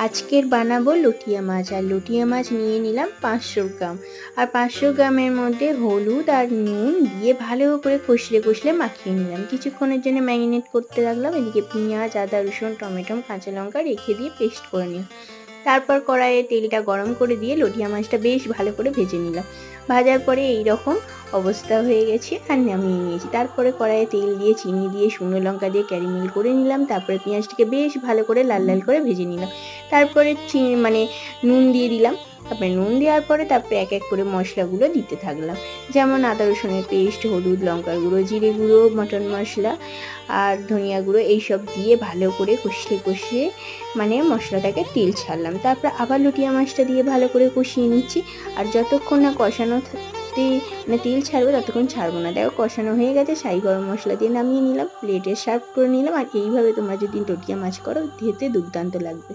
আজকের বানাবো লটিয়া মাছ। আর লটিয়া মাছ নিয়ে নিলাম 500 গ্রাম। আর 500 গ্রামের মধ্যে হলুদ আর নুন দিয়ে ভালো করে কষলে কষলে মাখিয়ে নিলাম। কিছুক্ষণের জন্য ম্যারিনেট করতে রাখলাম। এদিকে পেঁয়াজ, আদা, রসুন, টমেটো, কাঁচা লঙ্কা রেখে দিয়ে পেস্ট করে নিলাম। তারপর কড়াইয়ে তেলটা গরম করে দিয়ে লটিয়া মাছটা বেশ ভালো করে ভেজে নিলাম। ভাজার পরে এই রকম অবস্থা হয়ে গেছে আর নামিয়ে নিয়েছি। তারপরে কড়াইয়ে তেল দিয়ে চিনি দিয়ে শুকনো লঙ্কা দিয়ে ক্যারামেল করে নিলাম। তারপরে পেঁয়াজটাকে বেশ ভালো করে লাল লাল করে ভেজে নিলাম। তারপরে নুন দিয়ে দিলাম। তারপরে নুন দেওয়ার পরে তারপরে এক এক করে মশলাগুলো দিতে থাকলাম, যেমন আদা রসুনের পেস্ট, হলুদ, লঙ্কার গুঁড়ো, জিরে গুঁড়ো, মটন মশলা আর ধনিয়া গুঁড়ো এইসব দিয়ে ভালো করে কষিয়ে মশলাটাকে তেল ছাড়লাম। তারপর আবার লটিয়া মাছটা দিয়ে ভালো করে কষিয়ে নিচ্ছি। আর যতক্ষণ না কষানো তেল ছাড়বে ততক্ষণ ছাড়বো না। দেখো কষানো হয়ে গেছে, শাহি গরম মশলা দিয়ে নামিয়ে নিলাম, প্লেটে সার্ভ করে নিলাম। আর এইভাবে তোমরা যদি লটিয়া মাছ করো খেতে দুর্দান্ত লাগবে।